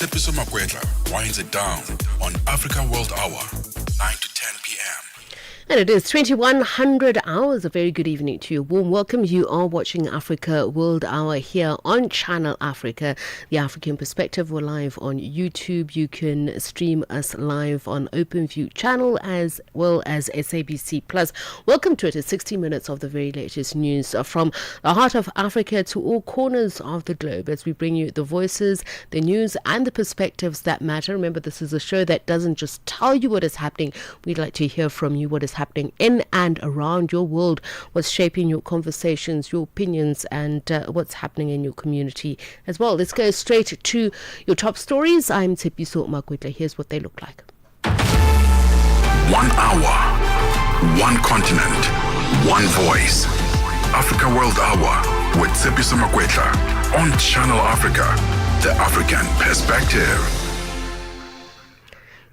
Tsepiso Makwetla winds it down on Africa World Hour, 9 to 10 p.m. And it is 2100 hours. A very good evening to you. Warm welcome. You are watching Africa World Hour here on Channel Africa, the African Perspective. We're live on YouTube. You can stream us live on OpenView channel as well as SABC Plus. Welcome to it. It's 60 minutes of the very latest news from the heart of Africa to all corners of the globe as we bring you the voices, the news and the perspectives that matter. Remember, this is a show that doesn't just tell you what is happening. We'd like to hear from you what is happening in and around your world, what's shaping your conversations, your opinions, and what's happening in your community as well. Let's go straight to your top stories. I'm Tsepiso Makwetla. Here's what they look like. 1 hour, one continent, one voice. Africa World Hour with Tsepiso Makwetla on Channel Africa, the African Perspective.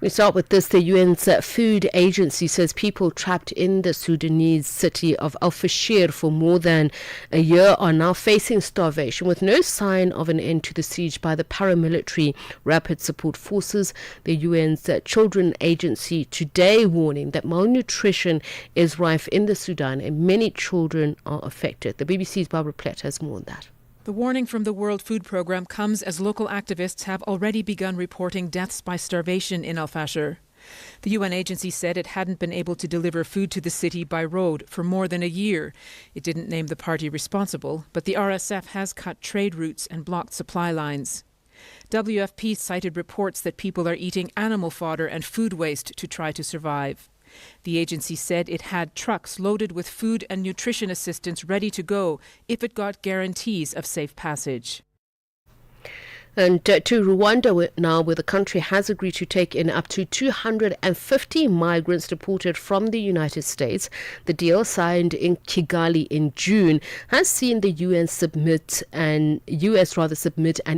We start with this. The UN's food agency says people trapped in the Sudanese city of Al Fashir for more than a year are now facing starvation with no sign of an end to the siege by the paramilitary rapid support forces. The UN's children agency today warning that malnutrition is rife in the Sudan and many children are affected. The BBC's Barbara Plett has more on that. The warning from the World Food Programme comes as local activists have already begun reporting deaths by starvation in Al Fashir. The UN agency said it hadn't been able to deliver food to the city by road for more than a year. It didn't name the party responsible, but the RSF has cut trade routes and blocked supply lines. WFP cited reports that people are eating animal fodder and food waste to try to survive. The agency said it had trucks loaded with food and nutrition assistance ready to go if it got guarantees of safe passage. And to Rwanda now, where the country has agreed to take in up to 250 migrants deported from the United States. The deal, signed in Kigali in June, has seen the US submit an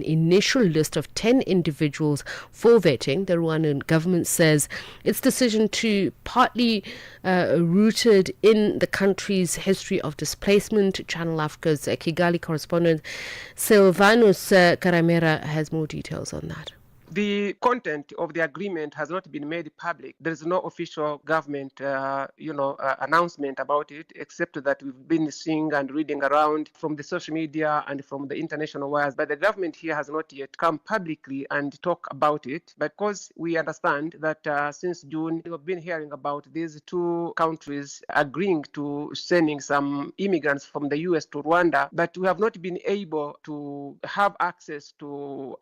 initial list of 10 individuals for vetting. The Rwandan government says its decision to partly rooted in the country's history of displacement. Channel Africa's Kigali correspondent Silvanus Karamera has more details on that. The content of the agreement has not been made public. There is no official government, announcement about it, except that we've been seeing and reading around from the social media and from the international wires. But the government here has not yet come publicly and talk about it. Because we understand that since June, we've been hearing about these two countries agreeing to sending some immigrants from the US to Rwanda, but we have not been able to have access to,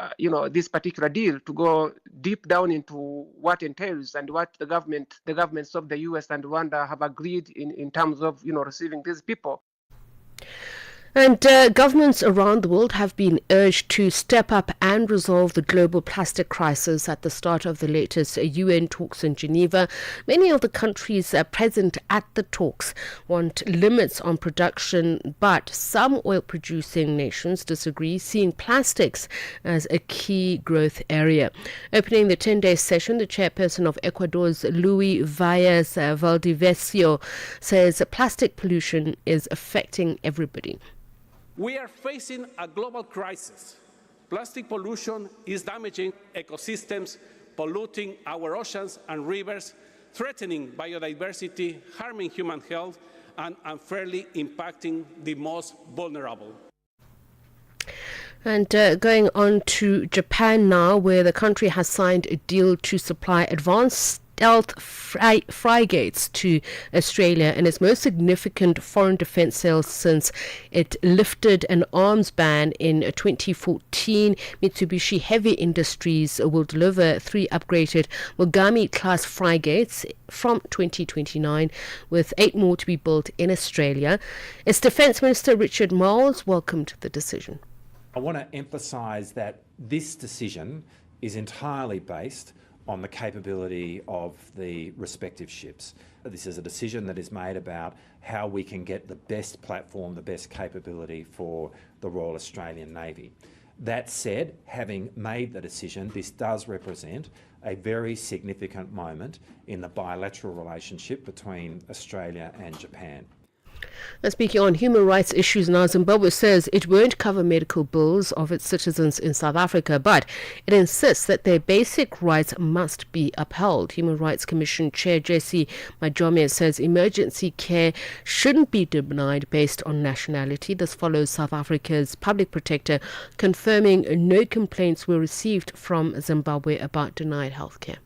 this particular deal, to go deep down into what entails and what the governments of the US and Rwanda have agreed in terms of, receiving these people. And governments around the world have been urged to step up and resolve the global plastic crisis at the start of the latest UN talks in Geneva. Many of the countries present at the talks want limits on production, but some oil-producing nations disagree, seeing plastics as a key growth area. Opening the 10-day session, the chairperson of Ecuador's Luis Valles Valdivieso says plastic pollution is affecting everybody. We are facing a global crisis. Plastic pollution is damaging ecosystems, polluting our oceans and rivers, threatening biodiversity, harming human health, and unfairly impacting the most vulnerable. And going on to Japan now, where the country has signed a deal to supply advanced stealth frigates to Australia, and its most significant foreign defence sales since it lifted an arms ban in 2014. Mitsubishi Heavy Industries will deliver 3 upgraded Mogami-class frigates from 2029, with 8 more to be built in Australia. Its Defence Minister Richard Marles welcomed the decision. I want to emphasise that this decision is entirely based on the capability of the respective ships. This is a decision that is made about how we can get the best platform, the best capability for the Royal Australian Navy. That said, having made the decision, this does represent a very significant moment in the bilateral relationship between Australia and Japan. Now, speaking on human rights issues now, Zimbabwe says it won't cover medical bills of its citizens in South Africa, but it insists that their basic rights must be upheld. Human Rights Commission Chair Tsepiso Makwetla says emergency care shouldn't be denied based on nationality. This follows South Africa's public protector confirming no complaints were received from Zimbabwe about denied health care.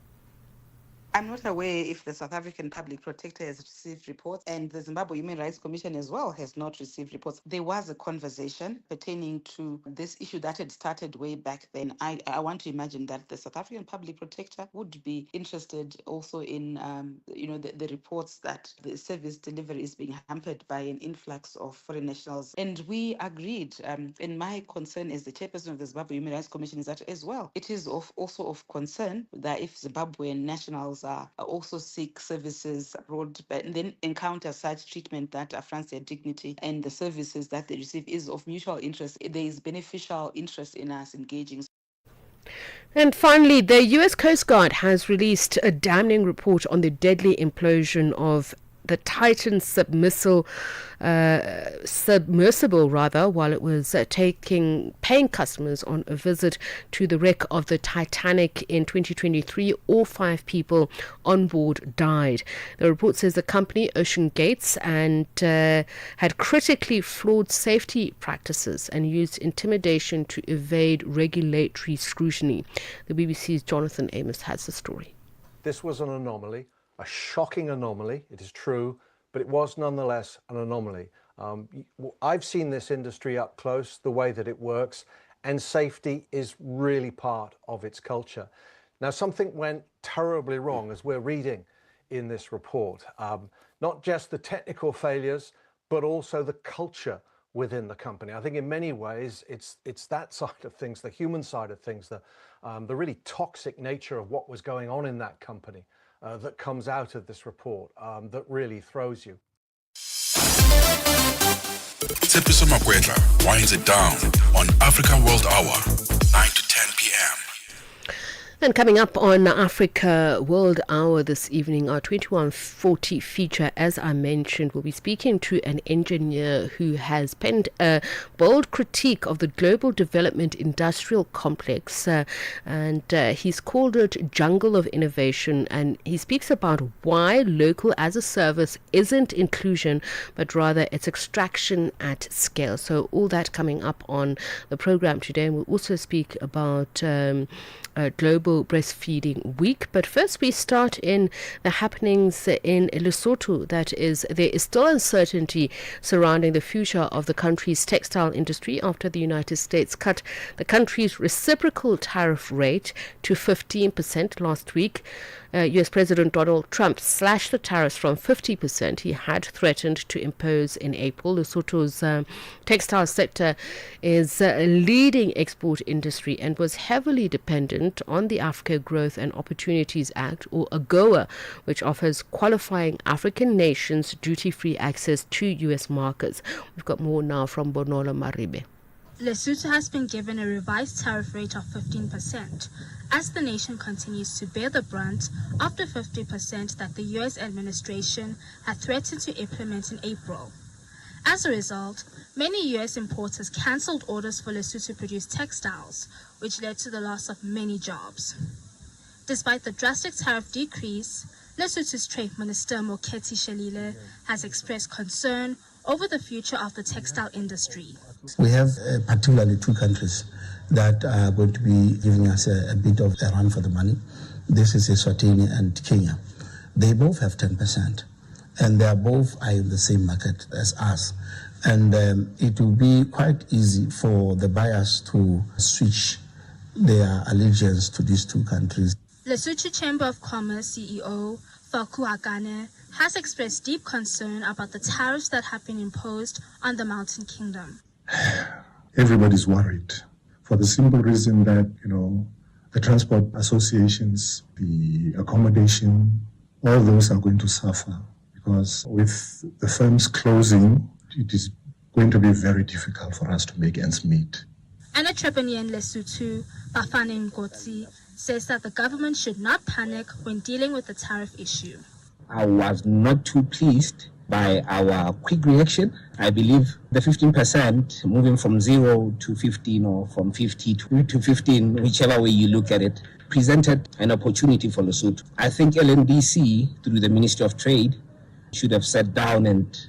I'm not aware if the South African Public Protector has received reports, and the Zimbabwe Human Rights Commission as well has not received reports. There was a conversation pertaining to this issue that had started way back then. I want to imagine that the South African Public Protector would be interested also in, the reports that the service delivery is being hampered by an influx of foreign nationals. And we agreed, and my concern as the chairperson of the Zimbabwe Human Rights Commission is that as well, it is also of concern that if Zimbabwean nationals also seek services abroad, but then encounter such treatment that affronts their dignity and the services that they receive is of mutual interest, there is beneficial interest in us engaging. And finally, the U.S. Coast Guard has released a damning report on the deadly implosion of the Titan submersible while it was paying customers on a visit to the wreck of the Titanic in 2023. All 5 people on board died. The report says the company, Ocean Gates, had critically flawed safety practices and used intimidation to evade regulatory scrutiny. The BBC's Jonathan Amos has the story. This was an anomaly. A shocking anomaly, it is true, but it was nonetheless an anomaly. I've seen this industry up close, the way that it works, and safety is really part of its culture. Now, something went terribly wrong, as we're reading in this report. Not just the technical failures, but also the culture within the company. I think in many ways, it's that side of things, the human side of things, the really toxic nature of what was going on in that company. That comes out of this report that really throws you. Tsepiso Makwetla winds it down on Africa World Hour, 9 to 10 p.m. And coming up on Africa World Hour this evening, our 2140 feature, as I mentioned, we'll be speaking to an engineer who has penned a bold critique of the global development industrial complex, and he's called it Jungle of Innovation, and he speaks about why local as a service isn't inclusion, but rather it's extraction at scale. So all that coming up on the program today, and we'll also speak about Global Breastfeeding Week. But first we start in the happenings in Lesotho. That is, there is still uncertainty surrounding the future of the country's textile industry after the United States cut the country's reciprocal tariff rate to 15% last week. US President Donald Trump slashed the tariffs from 50% he had threatened to impose in April. Lesotho's textile sector is a leading export industry and was heavily dependent on the Africa Growth and Opportunities Act, or AGOA, which offers qualifying African nations duty-free access to US markets. We've got more now from Bonola Maribe. Lesotho has been given a revised tariff rate of 15%, as the nation continues to bear the brunt of the 50% that the U.S. administration had threatened to implement in April. As a result, many U.S. importers cancelled orders for Lesotho-produced textiles, which led to the loss of many jobs. Despite the drastic tariff decrease, Lesotho's Trade Minister Mokheti Shelile has expressed concern over the future of the textile industry. We have particularly 2 countries that are going to be giving us a bit of a run for the money. This is Eswatini and Kenya. They both have 10%, and they are both in the same market as us. And it will be quite easy for the buyers to switch their allegiance to these 2 countries. Lesotho Chamber of Commerce CEO Faku Akane has expressed deep concern about the tariffs that have been imposed on the Mountain Kingdom. Everybody's worried for the simple reason that, the transport associations, the accommodation, all those are going to suffer, because with the firms closing, it is going to be very difficult for us to make ends meet. An entrepreneur in Lesotho, Bafane Nkotsi, says that the government should not panic when dealing with the tariff issue. I was not too pleased by our quick reaction. I believe the 15% moving from 0 to 15 or from 50 to 15, whichever way you look at it, presented an opportunity for Lesotho. I think LNDC, through the Ministry of Trade, should have sat down and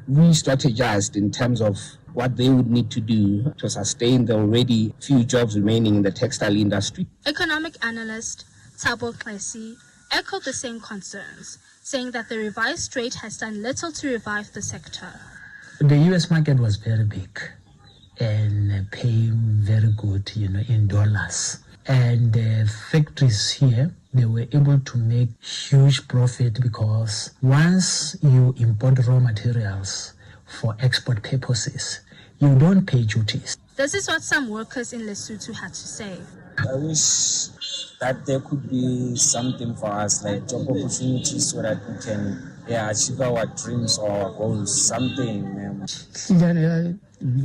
re-strategized in terms of what they would need to do to sustain the already few jobs remaining in the textile industry. Economic analyst Thabo Klesi echoed the same concerns, saying that the revised rate has done little to revive the sector. The US market was very big and paying very good, in dollars. And the factories here, they were able to make huge profit because once you import raw materials for export purposes, you don't pay duties. This is what some workers in Lesotho had to say. I wish that there could be something for us, like job opportunities, so that we can achieve our dreams or our goals, something.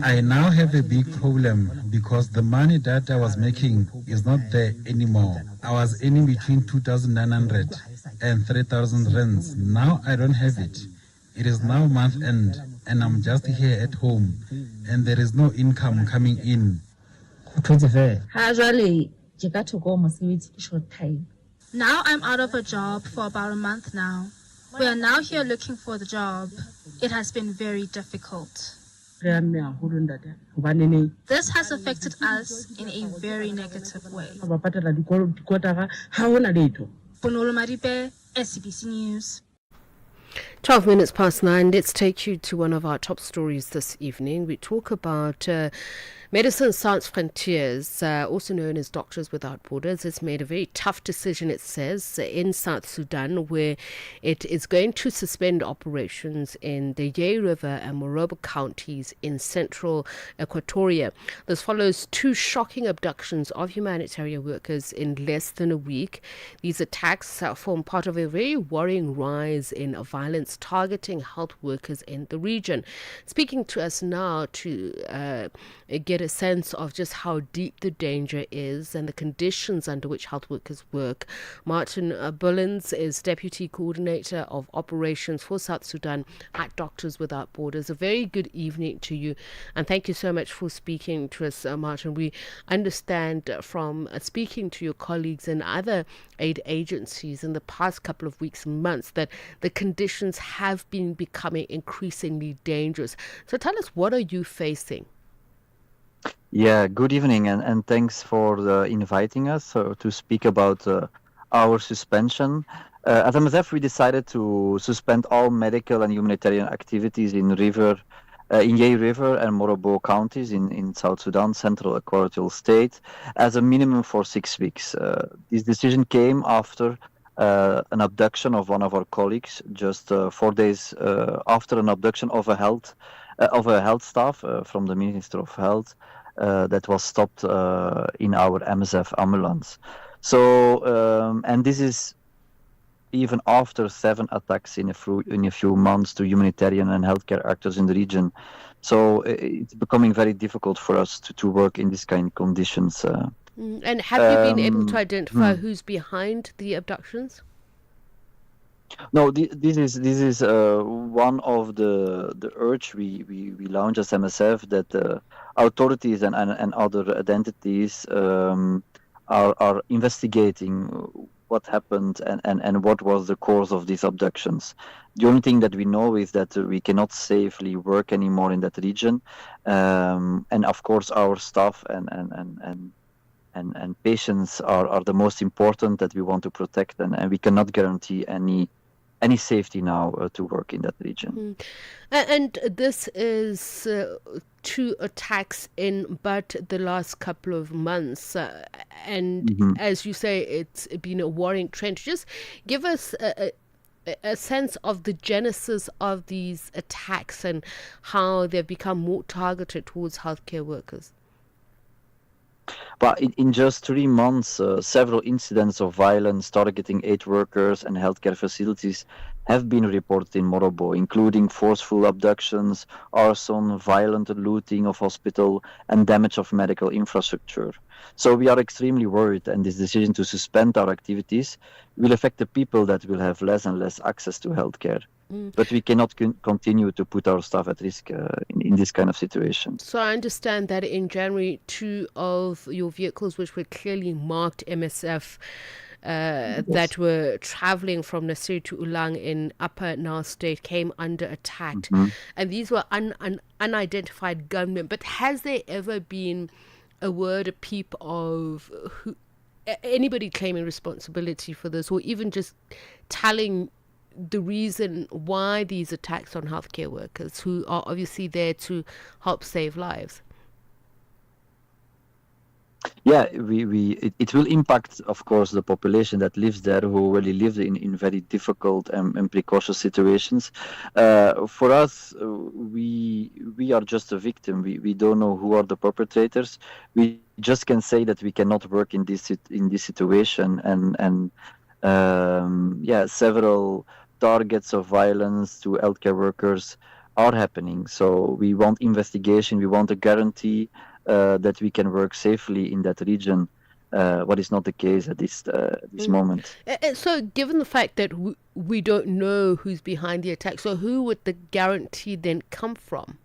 I now have a big problem because the money that I was making is not there anymore. I was earning between 2,900 and 3,000 rands. Now I don't have it. It is now month end and I'm just here at home and there is no income coming in. Now I'm out of a job for about a month now. We are now here looking for the job. It has been very difficult. This has affected us in a very negative way. Bonolo Maripe, SABC News. 12 minutes past 9. Let's take you to one of our top stories this evening. We talk about Medicine Sans Frontiers, also known as Doctors Without Borders. It's made a very tough decision, it says, in South Sudan, where it is going to suspend operations in the Yei River and Morobo counties in central Equatoria. This follows two shocking abductions of humanitarian workers in less than a week. These attacks form part of a very worrying rise in violence targeting health workers in the region. Speaking to us now to get a sense of just how deep the danger is and the conditions under which health workers work, Martin Bullens is Deputy Coordinator of Operations for South Sudan at Doctors Without Borders. A very good evening to you, and thank you so much for speaking to us, Martin. We understand from speaking to your colleagues and other aid agencies in the past couple of weeks and months that the conditions have been becoming increasingly dangerous. So tell us, what are you facing? Yeah, good evening, and thanks for inviting us to speak about our suspension. At MSF, we decided to suspend all medical and humanitarian activities in Yei River and Morobo counties in South Sudan, Central Equatorial State, as a minimum for 6 weeks. This decision came after an abduction of one of our colleagues, just 4 days after an abduction of a health staff from the Minister of Health that was stopped in our MSF ambulance. So, and this is even after 7 attacks in a few months to humanitarian and healthcare actors in the region. So it's becoming very difficult for us to work in this kind of conditions. And have you been able to identify who's behind the abductions? No, this is one of the urge we launched as MSF, that authorities and other identities are investigating what happened and what was the cause of these abductions. The only thing that we know is that we cannot safely work anymore in that region, and of course our staff and patients are the most important that we want to protect, and we cannot guarantee any safety now to work in that region. And this is 2 attacks in but the last couple of months, and as you say, it's been a worrying trend. Just give us a sense of the genesis of these attacks and how they've become more targeted towards healthcare workers. But in just 3 months, several incidents of violence targeting aid workers and healthcare facilities have been reported in Morobo, including forceful abductions, arson, violent looting of hospital, and damage of medical infrastructure. So we are extremely worried, and this decision to suspend our activities will affect the people that will have less and less access to healthcare. But we cannot continue to put our staff at risk in this kind of situation. So I understand that in January, 2 of your vehicles, which were clearly marked MSF, that were traveling from Nasir to Ulang in Upper Nile State, came under attack. And these were unidentified gunmen. But has there ever been a word, a peep of anybody claiming responsibility for this, or even just telling the reason why these attacks on healthcare workers who are obviously there to help save lives? Yeah, it will impact, of course, the population that lives there, who really live in very difficult and precocious situations. For us, we are just a victim. We don't know who are the perpetrators. We just can say that we cannot work in this situation, and several targets of violence to healthcare workers are happening. So we want investigation. We want a guarantee that we can work safely in that region, what is not the case at this moment. And so given the fact that we don't know who's behind the attack, so who would the guarantee then come from?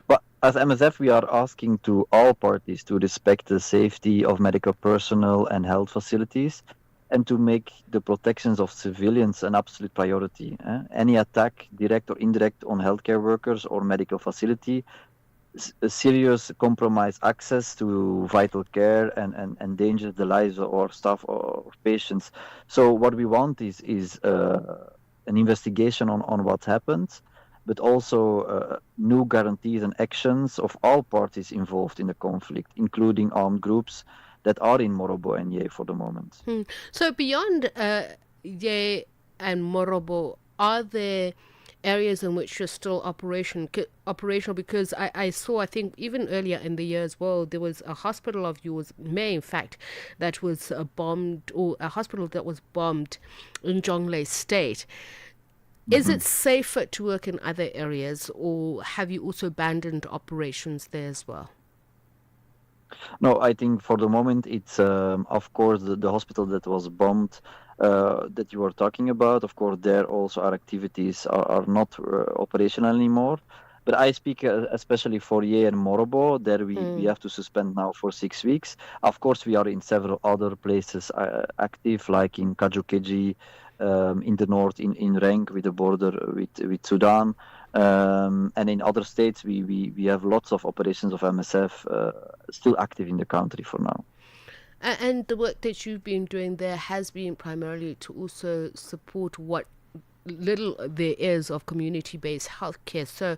But as MSF, we are asking to all parties to respect the safety of medical personnel and health facilities, and to make the protections of civilians an absolute priority. Any attack, direct or indirect, on healthcare workers or medical facility serious compromise access to vital care and endanger the lives of our staff or patients. So what we want is an investigation on what happened, but also new guarantees and actions of all parties involved in the conflict, including armed groups that are in Morobo and Ye for the moment. So beyond Ye and Morobo, are there areas in which you're still operational? Because I saw, I think even earlier in the year as well, there was a hospital of yours, May in fact, that was bombed, or a hospital that was bombed in Jonglei State. Is it safer to work in other areas, or have you also abandoned operations there as well? No, I think for the moment it's of course the hospital that was bombed that you were talking about. Of course, there also our activities are not operational anymore. But I speak especially for Ye and Morobo. There we have to suspend now for 6 weeks. Of course, we are in several other places active, like in Kajukeji, in the north, in Reng, with the border with Sudan. And in other states, we have lots of operations of MSF still active in the country for now. And the work that you've been doing there has been primarily to also support what little there is of community-based healthcare. So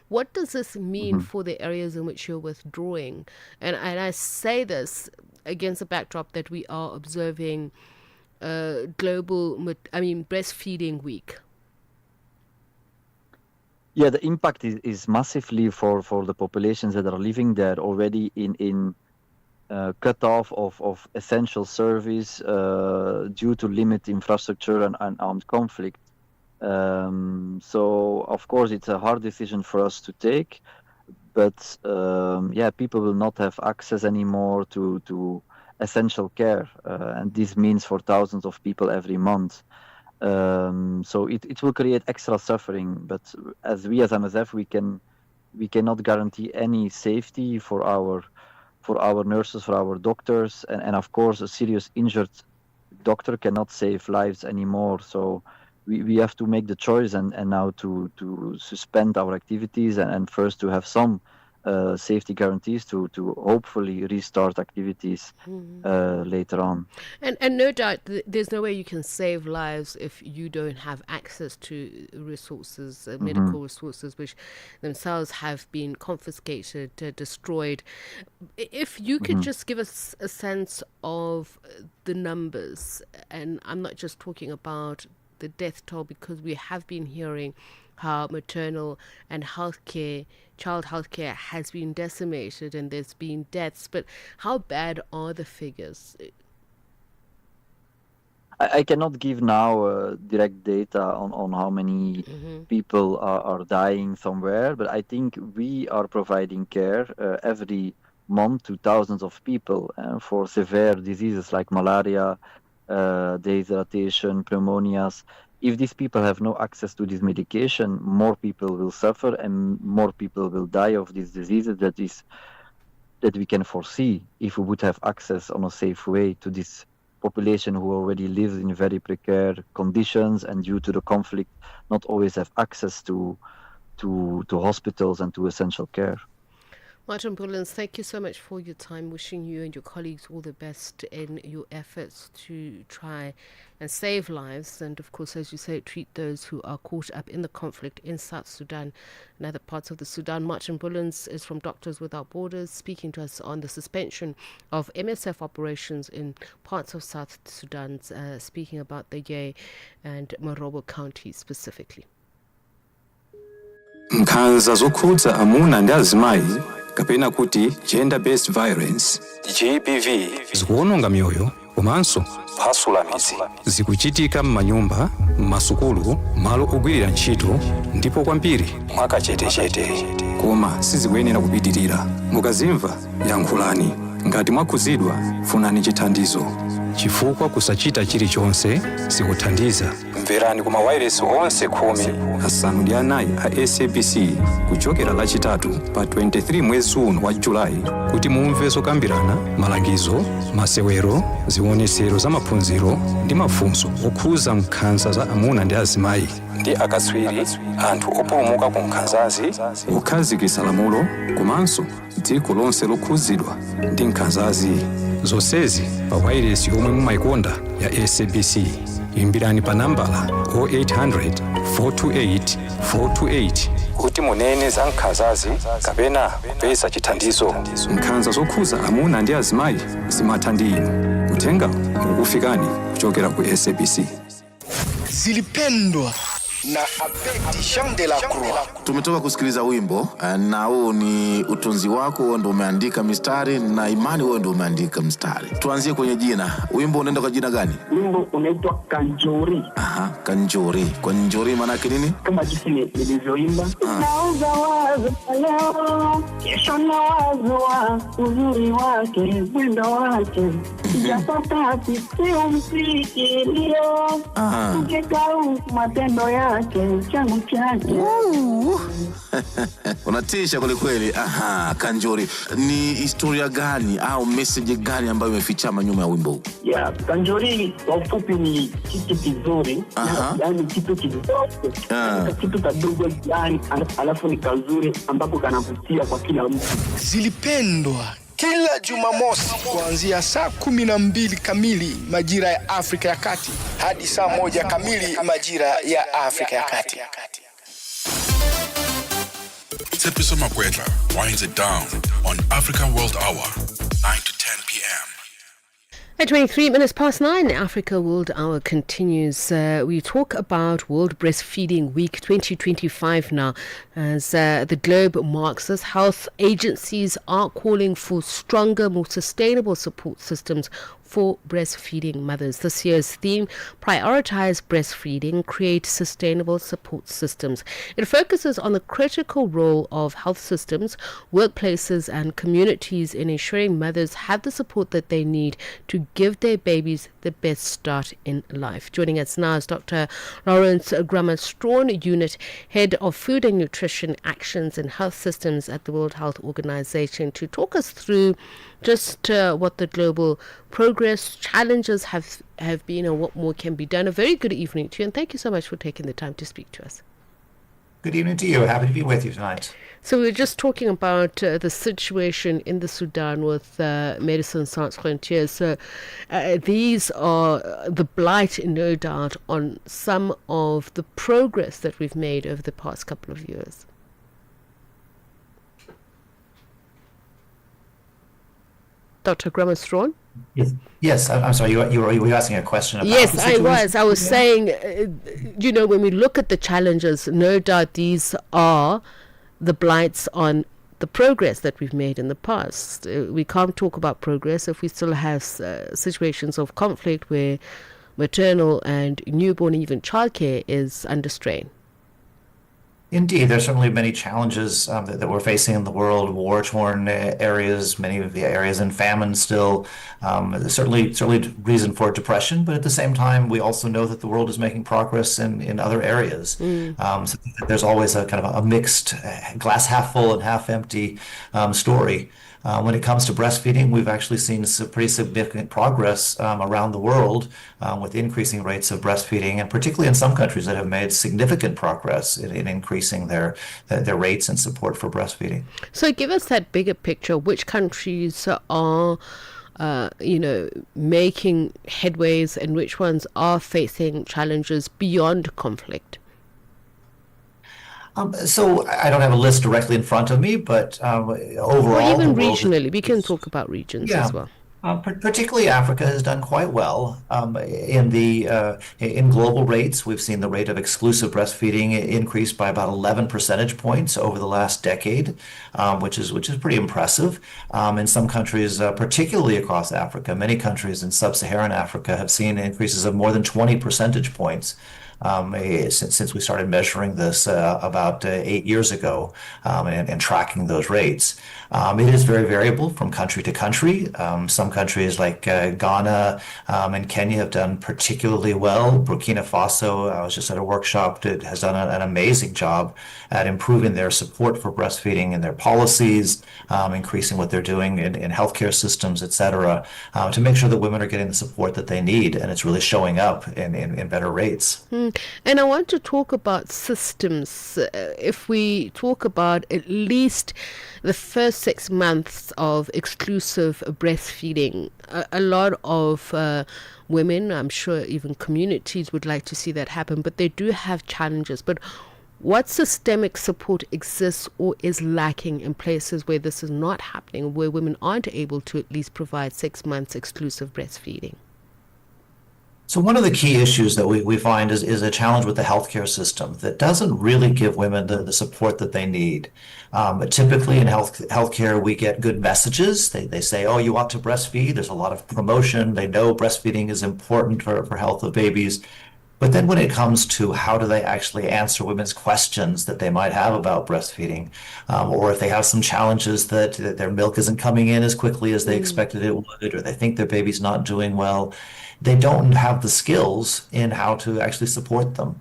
what does this mean for the areas in which you're withdrawing? And I say this against the backdrop that we are observing global, breastfeeding week. Yeah, the impact is massively for the populations that are living there already in cut off of essential service due to limited infrastructure and armed conflict. So of course it's a hard decision for us to take, but people will not have access anymore to essential care, and this means for thousands of people every month. So it will create extra suffering, but as MSF we cannot guarantee any safety for our nurses, for our doctors, and of course a serious injured doctor cannot save lives anymore. So we have to make the choice and now to suspend our activities and first to have some safety guarantees to hopefully restart activities later on. And no doubt there's no way you can save lives if you don't have access to resources, medical resources, which themselves have been confiscated, destroyed. If you could just give us a sense of the numbers, and I'm not just talking about the death toll, because we have been hearing how maternal and child healthcare has been decimated and there's been deaths, but how bad are the figures? I cannot give now direct data on how many people are dying somewhere, but I think we are providing care every month to thousands of people for severe diseases like malaria, dehydration, pneumonias. If these people have no access to this medication, more people will suffer and more people will die of these diseases that we can foresee if we would have access on a safe way to this population who already lives in very precarious conditions and due to the conflict not always have access to hospitals and to essential care. Martin Bullens, thank you so much for your time. Wishing you and your colleagues all the best in your efforts to try and save lives and, of course, as you say, treat those who are caught up in the conflict in South Sudan and other parts of the Sudan. Martin Bullens is from Doctors Without Borders, speaking to us on the suspension of MSF operations in parts of South Sudan, speaking about the Ye and Morobo counties specifically. Nkhanza zokhudza amuna ndi azimayi kapena kuti gender based violence GBV zikuwononga mioyo komanso kuphwasula midzi zikuchitika m'manyumba, m'masukulu, malo ogwirira ntchito ndipo kwambiri mwakachetechete koma sizikuyenera kupitirira. Mukazimva yankhulani, ngati mwakhuzidwa funani chithandizo chifukwa kusachita chilichonse sikuthandiza. Mverani kuma wireless onse 14 a SABC kuchokera lachitatu pa 23 mwezi uno wa Julai kuti mumve zokambirana, malangizo, masewero, zionesero za maphunziro ndi mafunso okhuza nkhanza za amuna ndi azimayi ndi akatswiri, anthu opulumuka ku nkhanzazi, kukhazikitsa lamulo komanso dziko lonse lokhuzidwa ndi nkhanzazi. Zonsezi pa wireless yomwe mumayikonda ya SABC. Imbirani pa nambala 0800 428 428 kuti munene za nkhanzazi kapena kupeza chithandizo. Nkhanza zokhuza amuna ndi azimayi zimatha ndi inu. Kutenga mukufikani kuchokera ku SABC. Zilipendwa na Abedi Jean de la Croix. Tumetoka kusikiliza wimbo na huu ni utunzi wako, wewe ndio umeandika mistari na imani wewe ndio umeandika mstari. Tuanzie kwenye jina. Wimbo unaenda kwa jina gani? Wimbo unaitwa Kanjori. Aha, Kanjori. Kanjori maana yake nini? Kama jinsi nilivyoimba. Nauza wazo leo, kesho nawaza uzuri wake, mwendo wake. Japata sio mfikirio. Ukikau matendo yake, changu chake. Unatisha kweli kweli. Aha, Kanjori. Ni historia gani au message gani ambayo imefichama nyuma ya wimbo huu? Ya, Kanjori kwa ufupi ni kitu kizuri, yani kitu kizuri. Kitu kadogo yani alafu ni kazuri ambapo kanavutia kwa kila mtu. Zilipendwa kila Jumamosi kuanzia saa 12 kamili majira ya Afrika ya Kati hadi saa 1 kamili majira ya Afrika ya Kati. Tsepiso Makwetla winds it down on African World Hour, 9 to 10 p.m. At 23 minutes past 9, Africa World Hour continues. We talk about World Breastfeeding Week 2025 now. As the globe marks this, health agencies are calling for stronger, more sustainable support systems for breastfeeding mothers. This year's theme, Prioritize Breastfeeding, Create Sustainable Support Systems. It focuses on the critical role of health systems, workplaces and communities in ensuring mothers have the support that they need to give their babies the best start in life. Joining us now is Dr. Lawrence Grammer-Strawn, Unit Head of Food and Nutrition Actions and Health Systems at the World Health Organization, to talk us through just what the global progress, challenges have been and what more can be done. A very good evening to you, and thank you so much for taking the time to speak to us. Good evening to you. Happy to be with you tonight. So we were just talking about the situation in the Sudan with Médecins Sans Frontières. So these are the blight, no doubt, on some of the progress that we've made over the past couple of years. Dr. Grammer-Strawn? Yes. I'm sorry. You were asking a question about. Yes, I was. I was saying, when we look at the challenges, no doubt these are the blights on the progress that we've made in the past. We can't talk about progress if we still have situations of conflict where maternal and newborn, even childcare, is under strain. Indeed, there's certainly many challenges that we're facing in the world, war-torn areas, many of the areas in famine still. Certainly reason for depression, but at the same time, we also know that the world is making progress in other areas. So there's always a kind of a mixed glass half full and half empty story. When it comes to breastfeeding, we've actually seen some pretty significant progress around the world with increasing rates of breastfeeding, and particularly in some countries that have made significant progress in increasing their rates and support for breastfeeding. So give us that bigger picture. Which countries are making headways, and which ones are facing challenges beyond conflict? So I don't have a list directly in front of me, but overall, or even regionally, we can talk about regions as well. Particularly Africa has done quite well in global rates. We've seen the rate of exclusive breastfeeding increase by about 11 percentage points over the last decade, which is pretty impressive. In some countries, particularly across Africa, many countries in sub-Saharan Africa have seen increases of more than 20 percentage points. Since we started measuring this about 8 years ago and tracking those rates. It is very variable from country to country. Some countries like Ghana and Kenya have done particularly well. Burkina Faso, I was just at a workshop that has done an amazing job at improving their support for breastfeeding and their policies, increasing what they're doing in healthcare systems, et cetera, to make sure that women are getting the support that they need, and it's really showing up in better rates. And I want to talk about systems. If we talk about at least the first 6 months of exclusive breastfeeding, a lot of women, I'm sure even communities, would like to see that happen, but they do have challenges. But what systemic support exists or is lacking in places where this is not happening, where women aren't able to at least provide 6 months exclusive breastfeeding? So one of the key issues that we find is a challenge with the healthcare system that doesn't really give women the support that they need. But typically in healthcare, we get good messages. They say, oh, you ought to breastfeed. There's a lot of promotion. They know breastfeeding is important for health of babies. But then when it comes to how do they actually answer women's questions that they might have about breastfeeding, or if they have some challenges that their milk isn't coming in as quickly as they expected it would, or they think their baby's not doing well, they don't have the skills in how to actually support them.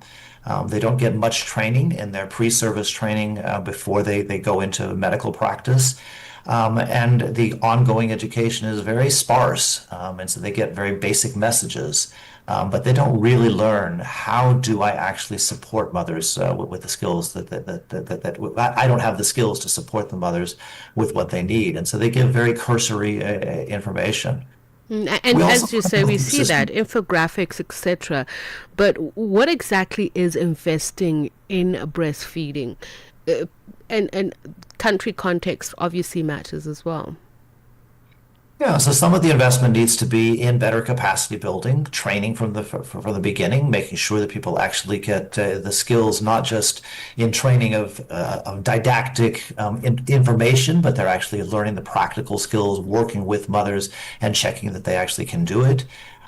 They don't get much training in their pre-service training before they go into medical practice. And the ongoing education is very sparse. And so they get very basic messages. But they don't really learn how do I actually support mothers with the skills that I don't have the skills to support the mothers with what they need. And so they give very cursory information. And as you say, we see that, infographics, etc. But what exactly is investing in breastfeeding? And country context obviously matters as well. Yeah, so some of the investment needs to be in better capacity building, training from the beginning, making sure that people actually get the skills, not just in training of didactic information, but they're actually learning the practical skills, working with mothers and checking that they actually can do it.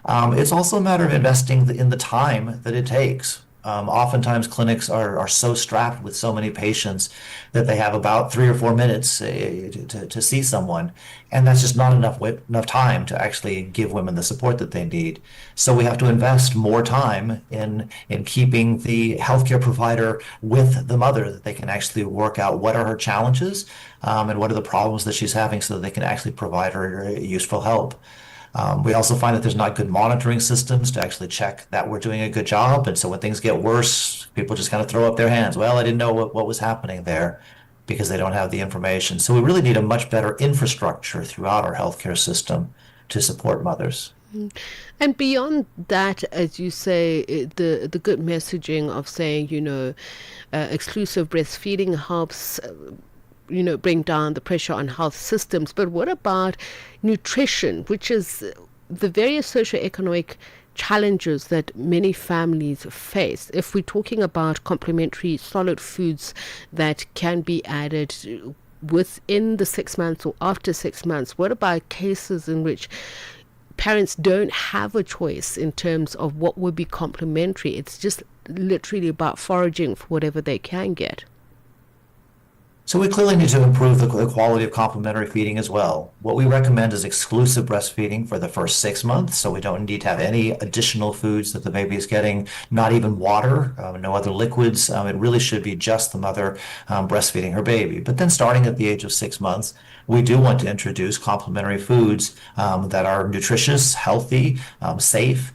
It's also a matter of investing in the time that it takes. Oftentimes clinics are so strapped with so many patients that they have about 3 or 4 minutes to see someone, and that's just not enough time to actually give women the support that they need. So we have to invest more time in keeping the healthcare provider with the mother, that they can actually work out what are her challenges and what are the problems that she's having, so that they can actually provide her useful help. We also find that there's not good monitoring systems to actually check that we're doing a good job. And so when things get worse, people just kind of throw up their hands. Well, I didn't know what was happening there, because they don't have the information. So we really need a much better infrastructure throughout our healthcare system to support mothers. And beyond that, as you say, the good messaging of saying, exclusive breastfeeding helps bring down the pressure on health systems. But what about nutrition, which is the various socioeconomic challenges that many families face? If we're talking about complementary solid foods that can be added within the 6 months or after 6 months, what about cases in which parents don't have a choice in terms of what would be complementary. It's just literally about foraging for whatever they can get. So we clearly need to improve the quality of complementary feeding as well. What we recommend is exclusive breastfeeding for the first 6 months, so we don't need to have any additional foods that the baby is getting, not even water, no other liquids. It really should be just the mother breastfeeding her baby. But then starting at the age of 6 months, we do want to introduce complementary foods that are nutritious, healthy, safe,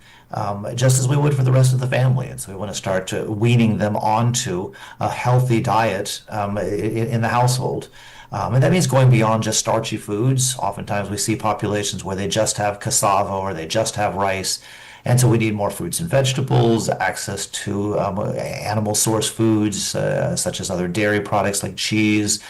just as we would for the rest of the family. And so we want to start weaning them onto a healthy diet in the household. And that means going beyond just starchy foods. Oftentimes we see populations where they just have cassava or they just have rice. And so we need more fruits and vegetables, access to animal source foods, such as other dairy products like cheese,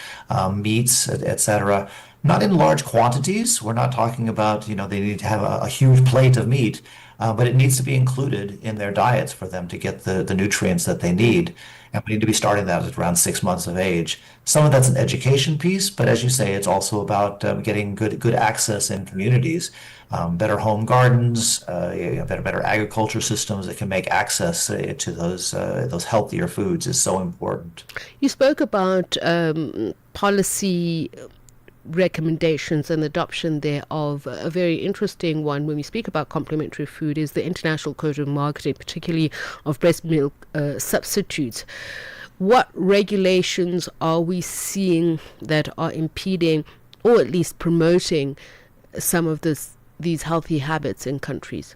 meats, etc. Not in large quantities. We're not talking about, they need to have a huge plate of meat. But it needs to be included in their diets for them to get the nutrients that they need. And we need to be starting that at around 6 months of age. Some of that's an education piece, but as you say, it's also about getting good access in communities, better home gardens, better agriculture systems that can make access to those healthier foods is so important. You spoke about policy recommendations and adoption there of a very interesting one when we speak about complementary food is the International Code of Marketing, particularly of breast milk substitutes. What regulations are we seeing that are impeding or at least promoting some of these healthy habits in countries?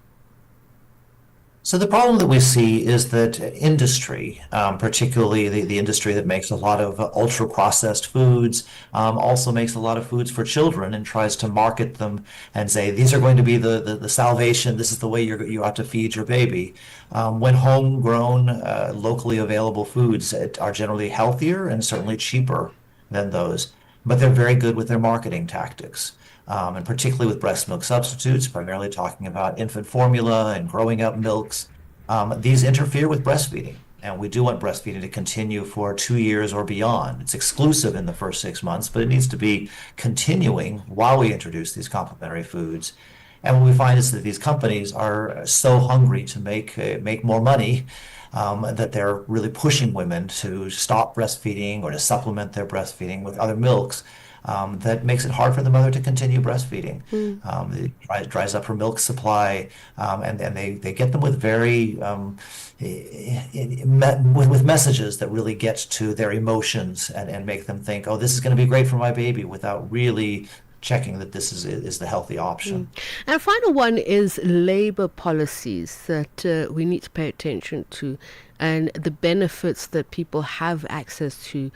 So the problem that we see is that industry, particularly the industry that makes a lot of ultra-processed foods, also makes a lot of foods for children and tries to market them and say, these are going to be the salvation, this is the way you ought to feed your baby. When homegrown, locally available foods are generally healthier and certainly cheaper than those, but they're very good with their marketing tactics. And particularly with breast milk substitutes, primarily talking about infant formula and growing up milks, these interfere with breastfeeding. And we do want breastfeeding to continue for 2 years or beyond. It's exclusive in the first 6 months, but it needs to be continuing while we introduce these complementary foods. And what we find is that these companies are so hungry to make more money that they're really pushing women to stop breastfeeding or to supplement their breastfeeding with other milks. That makes it hard for the mother to continue breastfeeding. It dries up her milk supply, and they get them with very with messages that really get to their emotions and make them think, oh, this is going to be great for my baby, without really checking that this is the healthy option. And final one is labor policies that we need to pay attention to, and the benefits that people have access to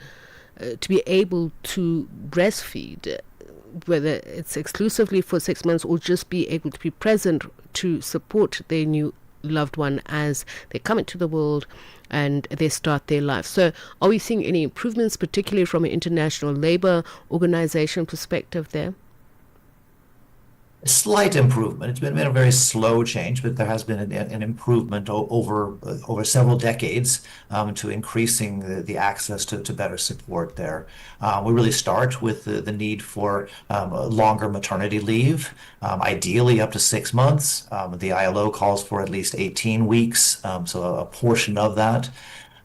be able to breastfeed, whether it's exclusively for 6 months or just be able to be present to support their new loved one as they come into the world and they start their life. So are we seeing any improvements, particularly from an International Labour Organization perspective there? A slight improvement. It's been a very slow change, but there has been an improvement over several decades to increasing the access to better support there. We really start with the need for longer maternity leave, ideally up to 6 months. The ILO calls for at least 18 weeks, so a portion of that.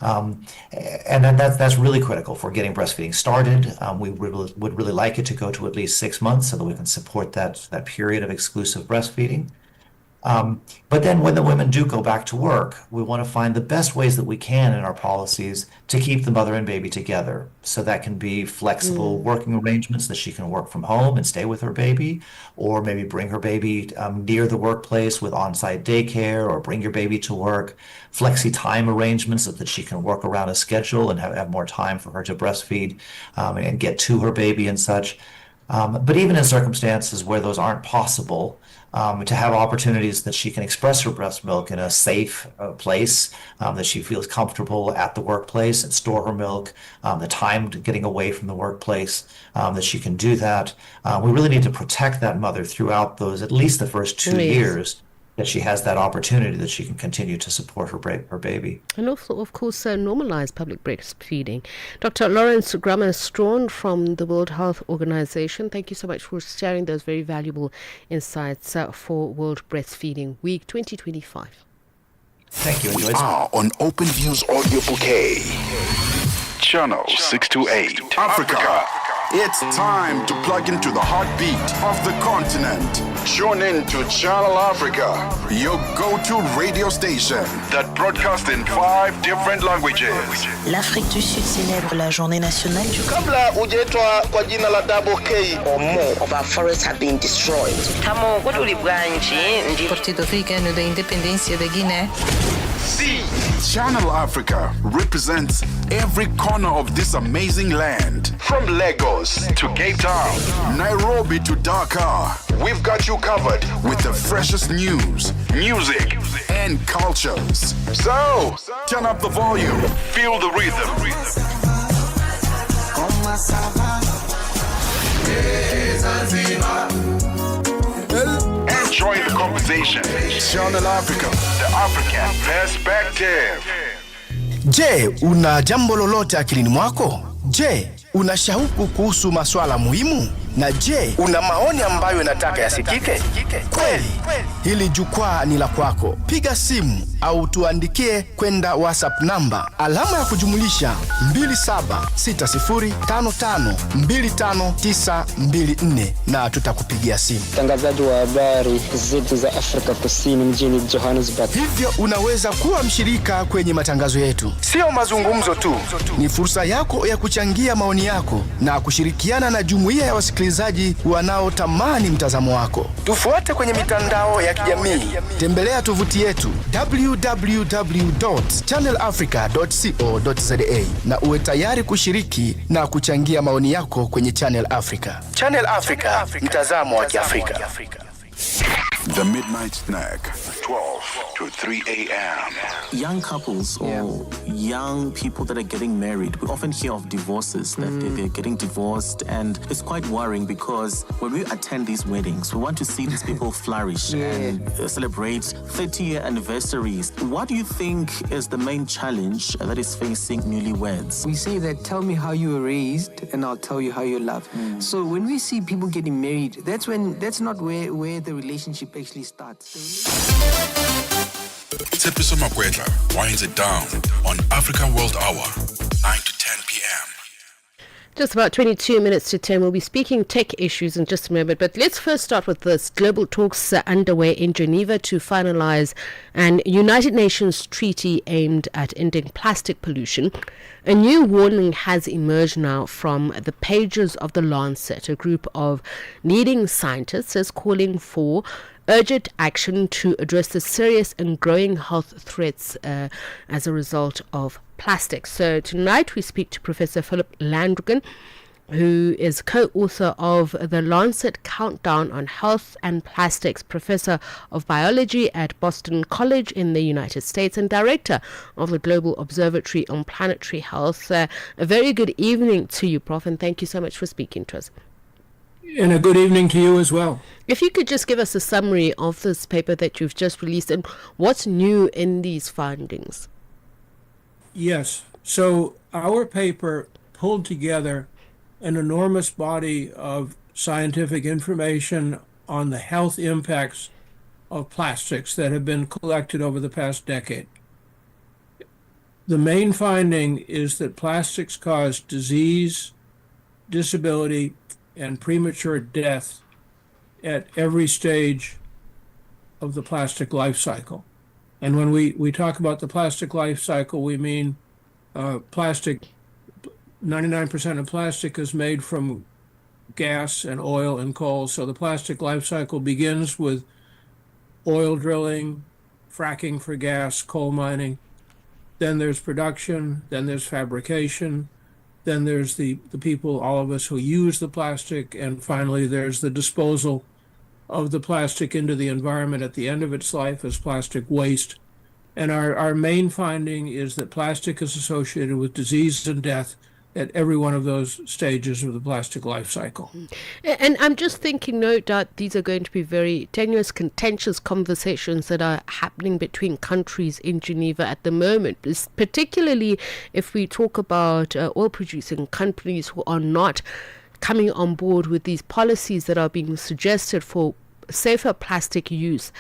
And then that's really critical for getting breastfeeding started. We would really like it to go to at least 6 months so that we can support that period of exclusive breastfeeding. But then when the women do go back to work, we want to find the best ways that we can in our policies to keep the mother and baby together. So that can be flexible working arrangements that she can work from home and stay with her baby, or maybe bring her baby near the workplace with on-site daycare, or bring your baby to work, flexi time arrangements so that she can work around a schedule and have more time for her to breastfeed and get to her baby and such. But even in circumstances where those aren't possible, to have opportunities that she can express her breast milk in a safe place, that she feels comfortable at the workplace and store her milk, the time getting away from the workplace, that she can do that. We really need to protect that mother throughout those, at least the first 2 years, that she has that opportunity, that she can continue to support her baby. And also, of course, normalize public breastfeeding. Dr. Lawrence Grummer-Strawn from the World Health Organization, thank you so much for sharing those very valuable insights for World Breastfeeding Week 2025. Thank you. We are on Open Views Audio Bouquet. Channel 628. Africa. It's time to plug into the heartbeat of the continent. Tune in to Channel Africa, your go-to radio station that broadcasts in 5 different languages. L'Afrique du Sud célèbre la journée nationale du Kabla hujaitwa kwa jina la Double K, or more of our forests have been destroyed. Partido Africano da Independência da Guiné. See, Channel Africa represents every corner of this amazing land. From Lagos to Cape Town, Nairobi to Dakar, we've got you covered with the freshest news, music, and cultures. So, turn up the volume, feel the rhythm. Enjoy the conversation. Channel Africa, the African perspective. Je, una jambo lolote akilini mwako? Je, una shauku kuhusu masuala muhimu? Na je, una maoni ambayo unataka yasikike? Kweli, hili jukwaa ni la kwako. Piga simu au tuandikie kwenda WhatsApp namba alama ya kujumulisha 2760552594 na tutakupigia simu. Mtangazaji wa habari zetu za Afrika Kusini mjini Johannesburg. Hivyo unaweza kuwa mshirika kwenye matangazo yetu. Sio mazungumzo tu, ni fursa yako ya kuchangia maoni yako na kushirikiana na jumuiya ya wasikilizaji wanaotamani mtazamo wako. Tufuate kwenye mitandao ya kijamii. Tembelea tovuti yetu www.channelafrica.co.za na uwe tayari kushiriki na kuchangia maoni yako kwenye Channel Africa. Channel Africa, mtazamo wa Kiafrika. The Midnight Snack, 12 to 3 a.m. Young couples or young people that are getting married, we often hear of divorces, that they're getting divorced, and it's quite worrying because when we attend these weddings, we want to see these people flourish and celebrate 30-year anniversaries. What do you think is the main challenge that is facing newlyweds? We say that tell me how you were raised and I'll tell you how you love. So when we see people getting married, that's not where the relationship actually starts. Tsepiso Makwetla winds it down on African World Hour, 9 to 10 p.m. Just about 22 minutes to 10. We'll be speaking tech issues in just a moment. But let's first start with this. Global talks are underway in Geneva to finalize an United Nations treaty aimed at ending plastic pollution. A new warning has emerged now from the pages of The Lancet. A group of leading scientists is calling for urgent action to address the serious and growing health threats as a result of plastic. So tonight we speak to Professor Philip Landrigan, who is co-author of The Lancet Countdown on Health and Plastics, Professor of Biology at Boston College in the United States and Director of the Global Observatory on Planetary Health. A very good evening to you, Prof, and thank you so much for speaking to us. And a good evening to you as well. If you could just give us a summary of this paper that you've just released and what's new in these findings. Yes. So our paper pulled together an enormous body of scientific information on the health impacts of plastics that have been collected over the past decade. The main finding is that plastics cause disease, disability, and premature death at every stage of the plastic life cycle. And when we talk about the plastic life cycle, we mean plastic. 99% of plastic is made from gas and oil and coal. So the plastic life cycle begins with oil drilling, fracking for gas, coal mining. Then there's production, then there's fabrication, then there's the people, all of us who use the plastic, and finally there's the disposal of the plastic into the environment at the end of its life as plastic waste. And our main finding is that plastic is associated with disease and death at every one of those stages of the plastic life cycle. And I'm just thinking, no doubt, these are going to be very tenuous, contentious conversations that are happening between countries in Geneva at the moment, particularly if we talk about oil-producing companies who are not coming on board with these policies that are being suggested for safer plastic use.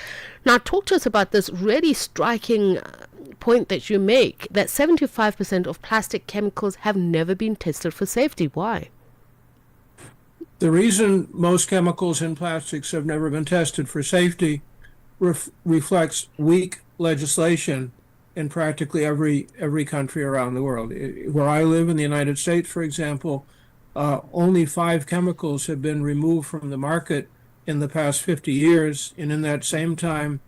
Now, talk to us about this really striking point that you make, that 75% of plastic chemicals have never been tested for safety. Why? The reason most chemicals in plastics have never been tested for safety reflects weak legislation in practically every country around the world. Where I live in the United States, for example, only 5 chemicals have been removed from the market in the past 50 years, and in that same time,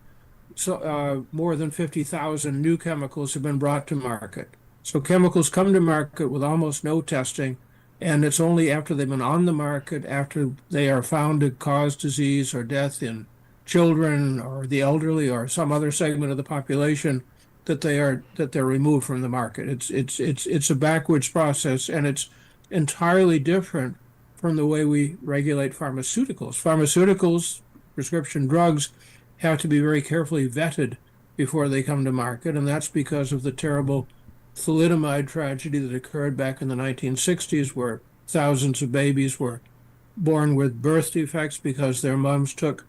more than 50,000 new chemicals have been brought to market. So chemicals come to market with almost no testing, and it's only after they've been on the market, after they are found to cause disease or death in children or the elderly or some other segment of the population, that they're removed from the market. It's a backwards process, and it's entirely different from the way we regulate pharmaceuticals. Pharmaceuticals, prescription drugs, have to be very carefully vetted before they come to market, and that's because of the terrible thalidomide tragedy that occurred back in the 1960s, where thousands of babies were born with birth defects because their moms took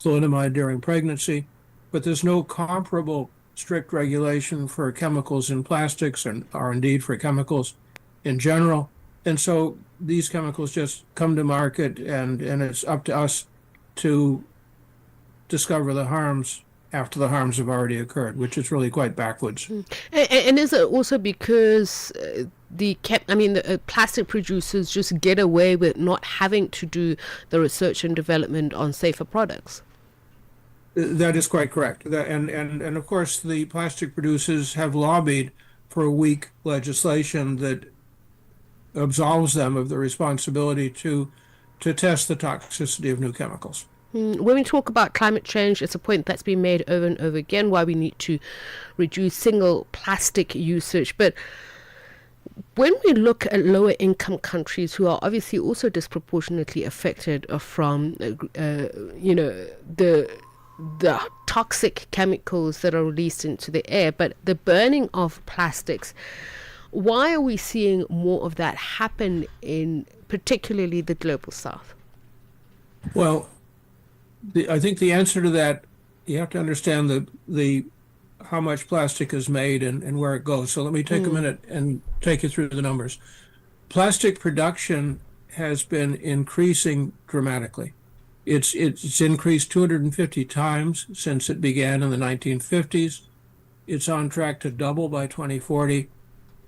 thalidomide during pregnancy. But there's no comparable strict regulation for chemicals in plastics, or indeed for chemicals in general. And so these chemicals just come to market, and it's up to us to discover the harms after the harms have already occurred, which is really quite backwards. And is it also because the plastic producers just get away with not having to do the research and development on safer products? That is quite correct. And of course, the plastic producers have lobbied for weak legislation that absolves them of the responsibility to test the toxicity of new chemicals. When we talk about climate change, it's a point that's been made over and over again, why we need to reduce single plastic usage. But when we look at lower income countries who are obviously also disproportionately affected from the toxic chemicals that are released into the air, but the burning of plastics, why are we seeing more of that happen in particularly the global south? Well, I think the answer to that, you have to understand the how much plastic is made and where it goes. So let me take a minute and take you through the numbers. Plastic production has been increasing dramatically. It's increased 250 times since it began in the 1950s. It's on track to double by 2040,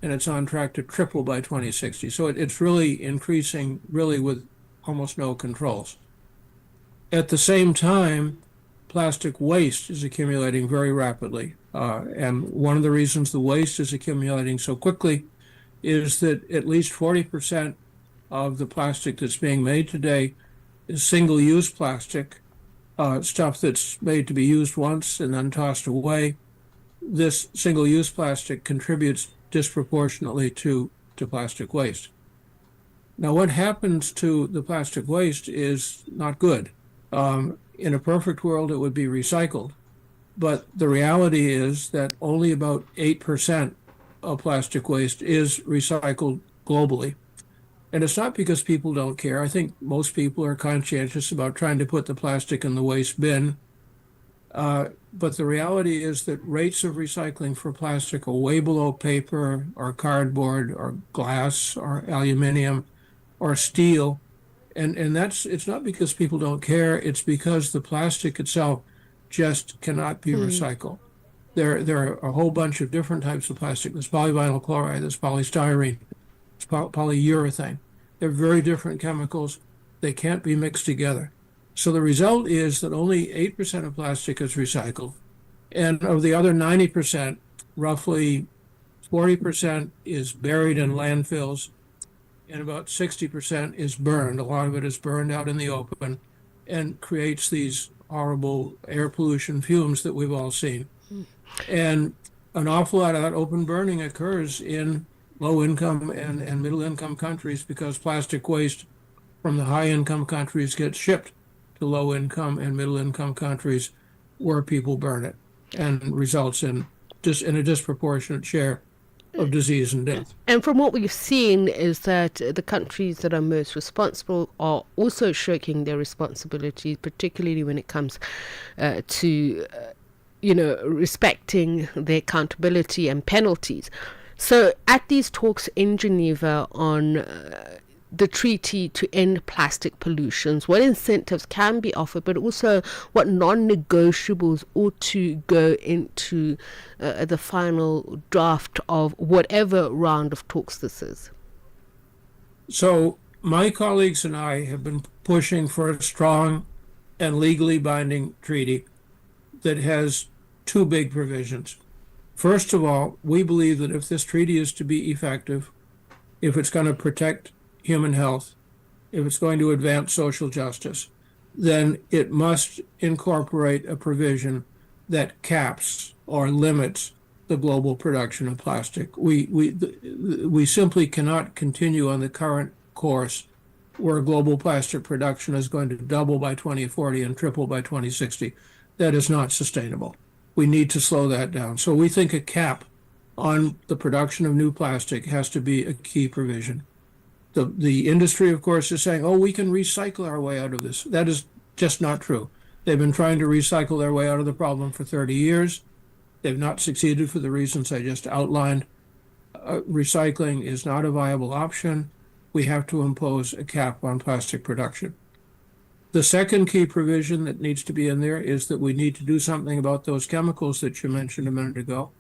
and it's on track to triple by 2060. So it's really increasing, really with almost no controls. At the same time, plastic waste is accumulating very rapidly. And one of the reasons the waste is accumulating so quickly is that at least 40% of the plastic that's being made today is single-use plastic, stuff that's made to be used once and then tossed away. This single-use plastic contributes disproportionately to plastic waste. Now, what happens to the plastic waste is not good. In a perfect world, it would be recycled. But the reality is that only about 8% of plastic waste is recycled globally. And it's not because people don't care. I think most people are conscientious about trying to put the plastic in the waste bin. But the reality is that rates of recycling for plastic are way below paper or cardboard or glass or aluminum or steel. And it's not because people don't care, it's because the plastic itself just cannot be recycled. There are a whole bunch of different types of plastic. There's polyvinyl chloride, there's polystyrene, there's polyurethane. They're very different chemicals. They can't be mixed together. So the result is that only 8% of plastic is recycled. And of the other 90%, roughly 40% is buried in landfills, and about 60% is burned. A lot of it is burned out in the open and creates these horrible air pollution fumes that we've all seen. And an awful lot of that open burning occurs in low-income and middle-income countries, because plastic waste from the high-income countries gets shipped to low-income and middle-income countries where people burn it, and results in a disproportionate share of disease and death. And from what we've seen is that the countries that are most responsible are also shirking their responsibilities, particularly when it comes to respecting the accountability and penalties. So at these talks in Geneva on the treaty to end plastic pollutions, what incentives can be offered, but also what non-negotiables ought to go into the final draft of whatever round of talks this is? So my colleagues and I have been pushing for a strong and legally binding treaty that has two big provisions. First of all, we believe that if this treaty is to be effective, if it's going to protect human health, if it's going to advance social justice, then it must incorporate a provision that caps or limits the global production of plastic. We simply cannot continue on the current course where global plastic production is going to double by 2040 and triple by 2060. That is not sustainable. We need to slow that down. So we think a cap on the production of new plastic has to be a key provision. The industry, of course, is saying, we can recycle our way out of this. That is just not true. They've been trying to recycle their way out of the problem for 30 years. They've not succeeded for the reasons I just outlined. Recycling is not a viable option. We have to impose a cap on plastic production. The second key provision that needs to be in there is that we need to do something about those chemicals that you mentioned a minute ago,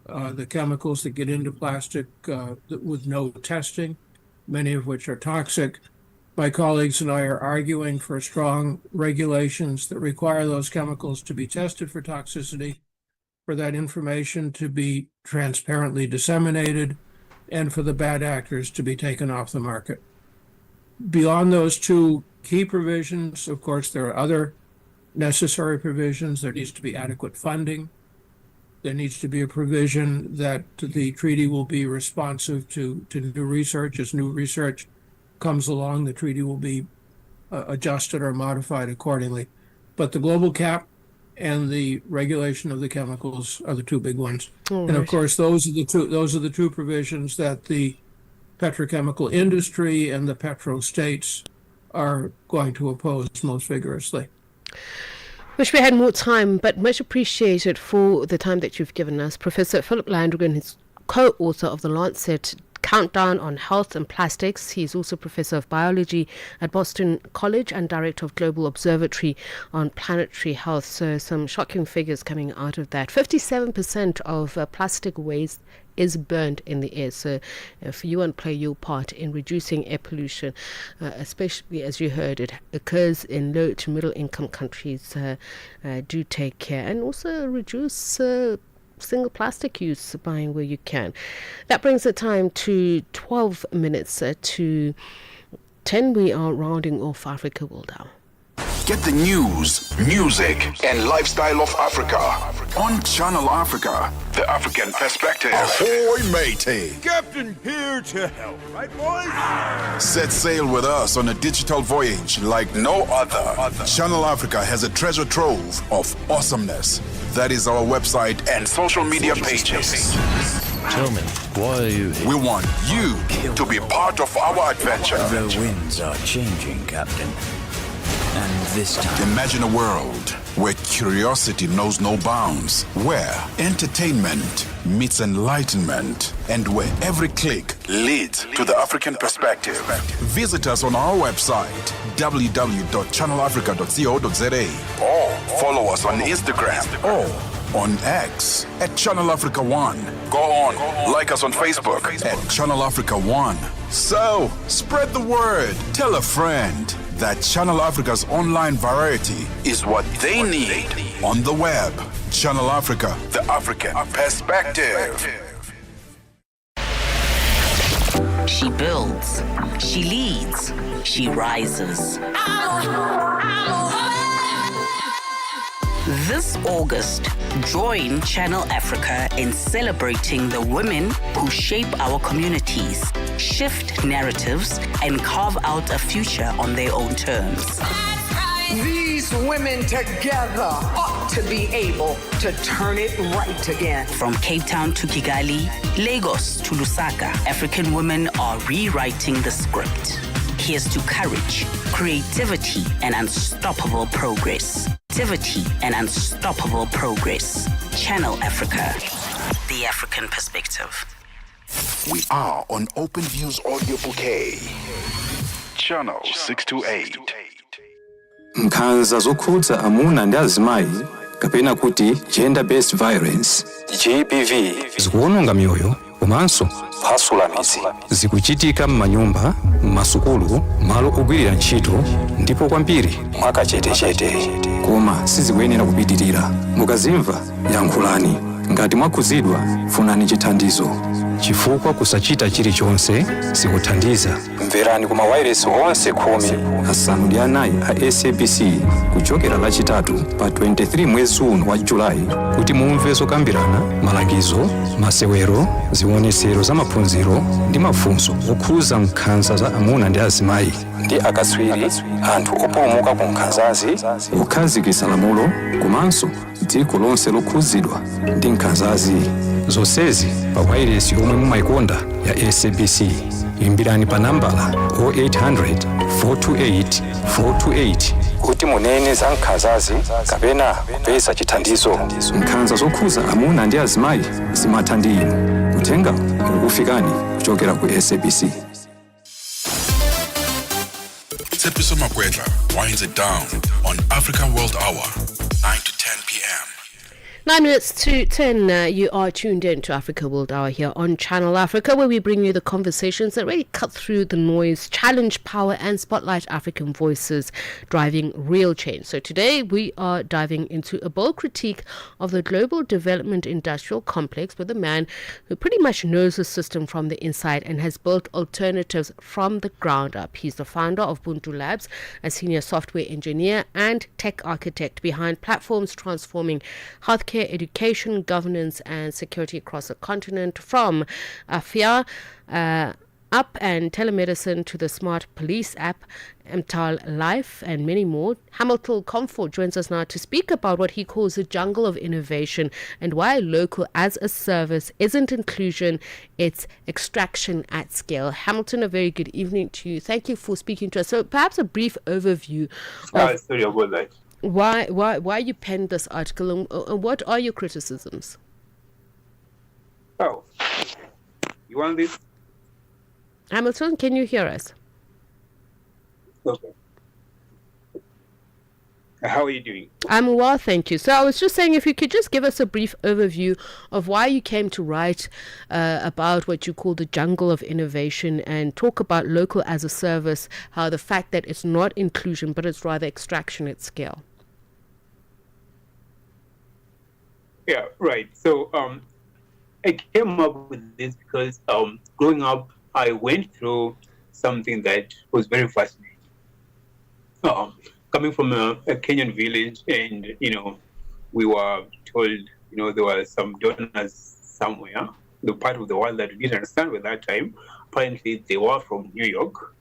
the chemicals that get into plastic with no testing, many of which are toxic. My colleagues and I are arguing for strong regulations that require those chemicals to be tested for toxicity, for that information to be transparently disseminated, and for the bad actors to be taken off the market. Beyond those two key provisions, of course, there are other necessary provisions. There needs to be adequate funding. There needs to be a provision that the treaty will be responsive to new research. As new research comes along, the treaty will be adjusted or modified accordingly. But the global cap and the regulation of the chemicals are the two big ones. And of course, those are the two provisions that the petrochemical industry and the petro-states are going to oppose most vigorously. Wish we had more time, but much appreciated for the time that you've given us. Professor Philip Landrigan is co-author of the Lancet Countdown on Health and Plastics. He's also Professor of Biology at Boston College and Director of Global Observatory on Planetary Health. So some shocking figures coming out of that. 57% of plastic waste is burned in the air. So if you want to play your part in reducing air pollution, especially as you heard, it occurs in low to middle income countries, do take care and also reduce single plastic use, buying where you can. That brings the time to 12 minutes to 10. We are rounding off Africa World Hour. Get the news, music, and lifestyle of Africa on Channel Africa, the African perspective. Ahoy, matey. Captain here to help, right, boys? Set sail with us on a digital voyage like no other. Channel Africa has a treasure trove of awesomeness. That is our website and social media pages. Tell me, why are you here? We want you to be part of our adventure. The winds are changing, Captain. And this time... Imagine a world where curiosity knows no bounds, where entertainment meets enlightenment, and where every click leads to the African perspective. Visit us on our website, www.channelafrica.co.za, or follow us on Instagram or on X at Channel Africa 1. Go on, like us on Facebook at Channel Africa 1. So, spread the word. Tell a friend that Channel Africa's online variety is what they need on the web. Channel Africa, the African perspective. She builds, she leads, she rises. This August, join Channel Africa in celebrating the women who shape our communities, shift narratives, and carve out a future on their own terms. These women together ought to be able to turn it right again. From Cape Town to Kigali, Lagos to Lusaka, African women are rewriting the script. Here's to courage, creativity, and unstoppable progress. Creativity and unstoppable progress. Channel Africa, the African perspective. We are on Open Views Audio Bouquet. Channel 628. Nkhanza zokhudza amuna ndi azimayi kapena kuti gender-based violence GBV zikuwononga mioyo komanso kuphwasula midzi. Zikuchitika m'manyumba, m'masukulu, malo ogwirira ntchito ndipo kwambiri mwakachetechete. Koma sizikuyenera kupitirira. Mukazimva yankhulani. Ngati mwakhudzidwa funani chithandizo. Chifukwa kusachita chilichonse sikuthandiza. Mverani ku mawayilesi onse 14 a SABC kuchokera lachitatu pa 23 mwezi uno wa Julayi kuti mumve zokambirana, malangizo, masewero, zionetsero za maphunziro ndi mafunso okhuza nkhanza za amuna ndi azimayi ndi akatswiri, anthu opulumuka ku nkhanzazi, kukhazikitsa lamulo komanso dziko lonse lokhudzidwa ndi nkhanzazi. Zonsezi pa wayilesi yomwe mumayikonda ya SABC. Imbirani pa nambala 0800 428 428 kuti munene za nkhanzazi kapena kupeza chithandizo. Nkhanza zokhuza amuna ndi azimayi zimatha ndi inu. Uthenga ukufikani kuchokera ku SABC. Tsepiso Makwetla winds it down on Africa World Hour, 9 to 10 p.m. 9 minutes to 10, you are tuned in to Africa World Hour here on Channel Africa, where we bring you the conversations that really cut through the noise, challenge power, and spotlight African voices driving real change. So today we are diving into a bold critique of the global development industrial complex with a man who pretty much knows the system from the inside and has built alternatives from the ground up. He's the founder of Buntu Labs, a senior software engineer and tech architect behind platforms transforming healthcare, education, governance, and security across the continent, from Afya app and telemedicine to the smart police app, Mtal Life, and many more. Hamilton Comfort joins us now to speak about what he calls the jungle of innovation and why local as a service isn't inclusion, it's extraction at scale. Hamilton, a very good evening to you. Thank you for speaking to us. So perhaps a brief overview of sorry about that. Why you penned this article, and what are your criticisms? Oh, you want this? Hamilton, can you hear us? Okay. How are you doing? I'm well, thank you. So I was just saying, if you could just give us a brief overview of why you came to write about what you call the jungle of innovation and talk about local as a service, how the fact that it's not inclusion, but it's rather extraction at scale. Yeah, right. So I came up with this because growing up, I went through something that was very fascinating. Coming from a Kenyan village, and we were told there were some donors somewhere, the part of the world that we didn't understand at that time. Apparently, they were from New York,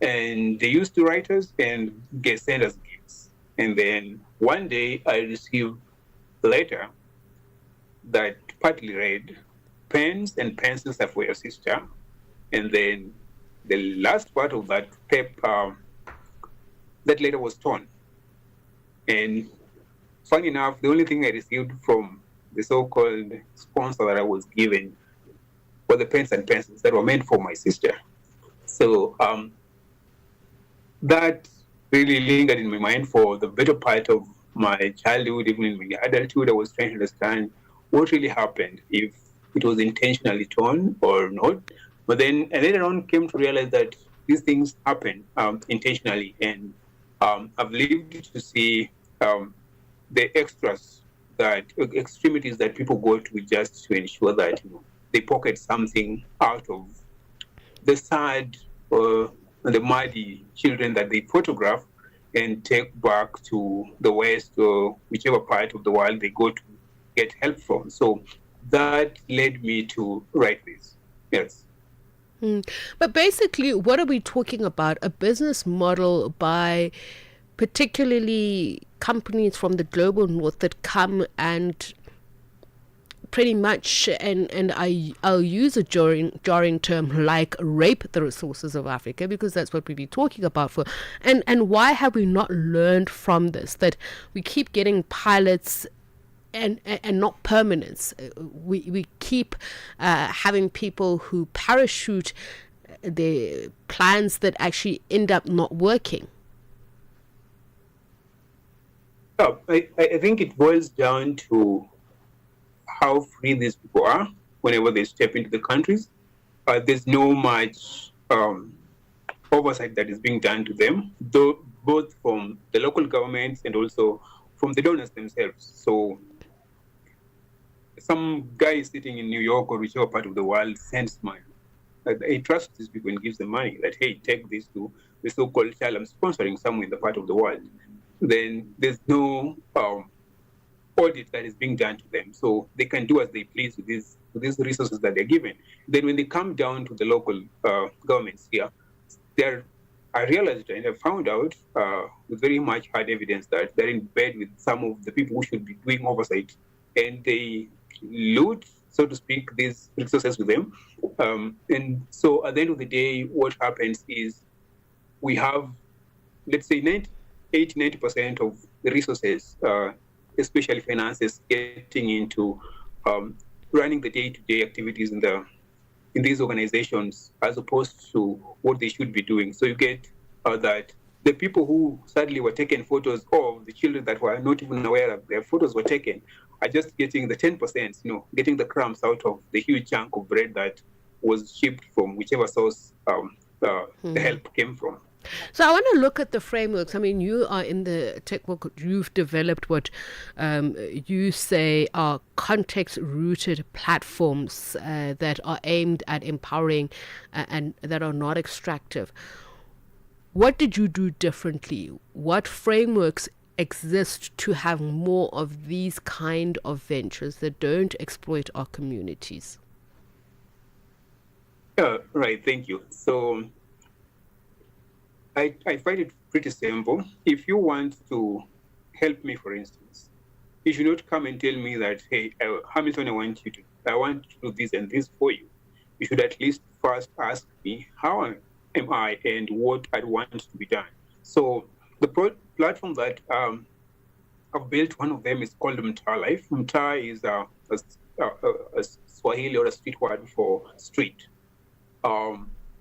and they used to write us and send us gifts. And then one day, I received a letter that partly read, "Pens and pencils are for your sister." And then the last part of that paper, that letter was torn. And funny enough, the only thing I received from the so-called sponsor that I was given were the pens and pencils that were meant for my sister. So that really lingered in my mind for the better part of my childhood, even in my adulthood. I was trying to understand what really happened, if it was intentionally torn or not. But then I later on came to realize that these things happen intentionally, and I've lived to see the extremities that people go to just to ensure that they pocket something out of the sad or the muddy children that they photograph, and take back to the West or whichever part of the world they go to get help from. So that led me to write this. Yes. But basically, what are we talking about? A business model by particularly companies from the global north that come and pretty much, and I'll use a jarring term like rape the resources of Africa, because that's what we'll be talking about for. And why have we not learned from this, that we keep getting pilots and not permanents? We keep having people who parachute the plans that actually end up not working. I think it boils down to how free these people are whenever they step into the countries. There's no much oversight that is being done to them, though, both from the local governments and also from the donors themselves. So some guy sitting in New York or whichever part of the world sends money. He trusts these people and gives them money that, hey, take this to the so-called child I'm sponsoring somewhere in the part of the world. Then there's no audit that is being done to them, so they can do as they please with these resources that they're given. Then when they come down to the local governments here, I realized and I found out with very much hard evidence that they're in bed with some of the people who should be doing oversight, and they loot, so to speak, these resources with them. And so at the end of the day, what happens is we have, let's say, 80-90% of the resources, especially finances, getting into running the day-to-day activities in these organizations, as opposed to what they should be doing. So you get that the people who sadly were taking photos of the children that were not even aware of their photos were taken are just getting the 10%, getting the crumbs out of the huge chunk of bread that was shipped from whichever source the help came from. So I want to look at the frameworks. I mean, you are in the tech world. You've developed what you say are context-rooted platforms that are aimed at empowering and that are not extractive. What did you do differently? What frameworks exist to have more of these kind of ventures that don't exploit our communities? Right, thank you. So I find it pretty simple. If you want to help me, for instance, you should not come and tell me that, hey, Hamilton, I want to do this and this for you. You should at least first ask me how am I and what I want to be done. So the platform that I've built, one of them is called Mtaa Life. Mtaa is a Swahili or a street word for street.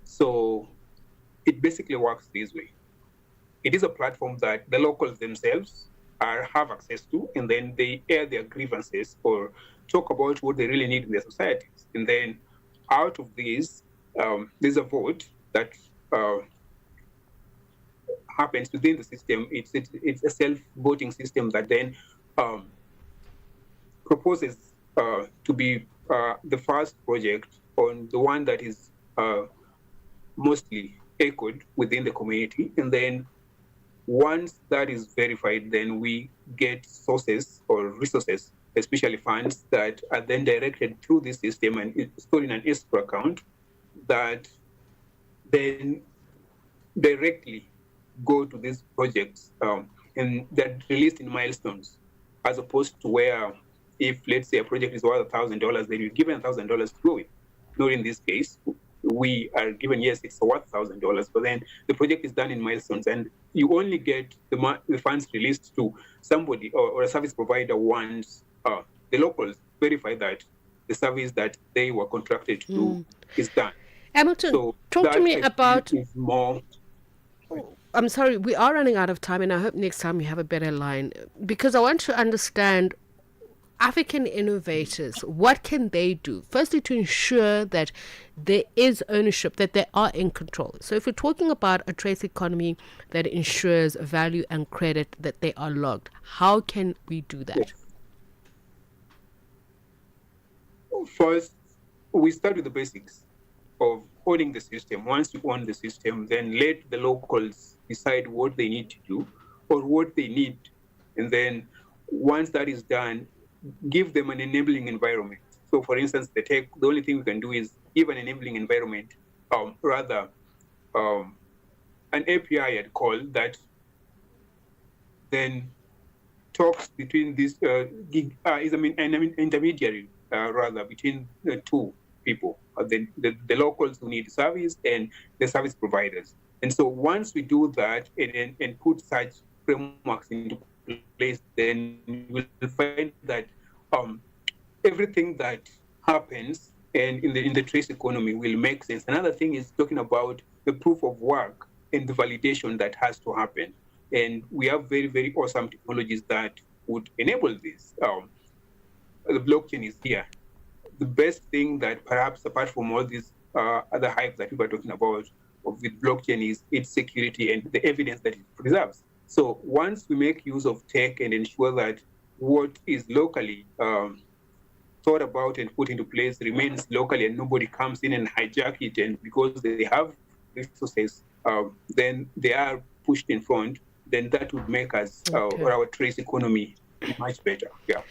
So it basically works this way. It is a platform that the locals themselves have access to, and then they air their grievances or talk about what they really need in their societies. And then out of these, there's a vote that happens within the system. It's a self-voting system that then proposes to be the first project on the one that is mostly echoed within the community. And then once that is verified, then we get sources or resources, especially funds, that are then directed through this system and stored in an escrow account that then directly go to these projects and they're released in milestones, as opposed to where if, let's say, a project is worth $1,000, then you're given $1,000 to go with. Not in this case. We are given, yes, it's worth $1,000, but then the project is done in milestones, and you only get the funds released to somebody or a service provider once the locals verify that the service that they were contracted to do is done. Hamilton, so talk to me about... more. I'm sorry, we are running out of time, and I hope next time you have a better line, because I want to understand African innovators, what can they do? Firstly, to ensure that there is ownership, that they are in control. So if we're talking about a trace economy that ensures value and credit, that they are logged, how can we do that? First, we start with the basics of owning the system. Once you own the system, then let the locals decide what they need to do or what they need. And then once that is done, give them an enabling environment. So for instance, the only thing we can do is give an enabling environment, an API I'd call that then talks between these, an intermediary between the two people, the locals who need service and the service providers. And so once we do that and put such frameworks into place, then we'll find that everything that happens and in the trace economy will make sense. Another thing is talking about the proof of work and the validation that has to happen. And we have very, very awesome technologies that would enable this. The blockchain is here. The best thing that perhaps apart from all these other hype that people are talking about with blockchain is its security and the evidence that it preserves. So once we make use of tech and ensure that what is locally thought about and put into place remains locally and nobody comes in and hijack it, and because they have resources, then they are pushed in front, then that would make us or our trace economy much better. Yeah.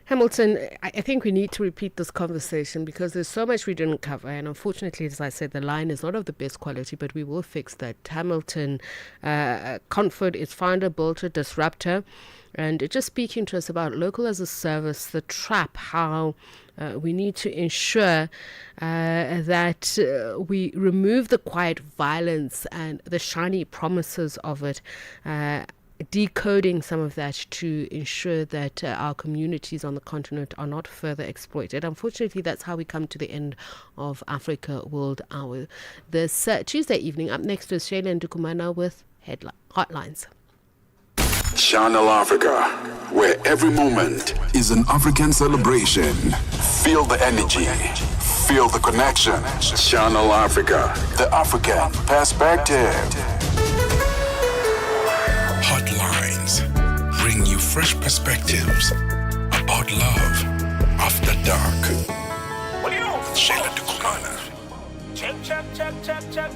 Hamilton, I think we need to repeat this conversation because there's so much we didn't cover. And unfortunately, as I said, the line is not of the best quality, but we will fix that. Hamilton Conford is founder, builder, disruptor, and just speaking to us about local as a service, the trap, how we need to ensure that we remove the quiet violence and the shiny promises of it, decoding some of that to ensure that our communities on the continent are not further exploited. Unfortunately, that's how we come to the end of Africa World Hour this Tuesday evening. Up next is Shayla Ndukumana with Hotlines. Channel Africa, where every moment is an African celebration. Feel the energy, feel the connection. Channel Africa, the African perspective. Hotlines bring you fresh perspectives about love after dark. Shayla Ndukumana. Check.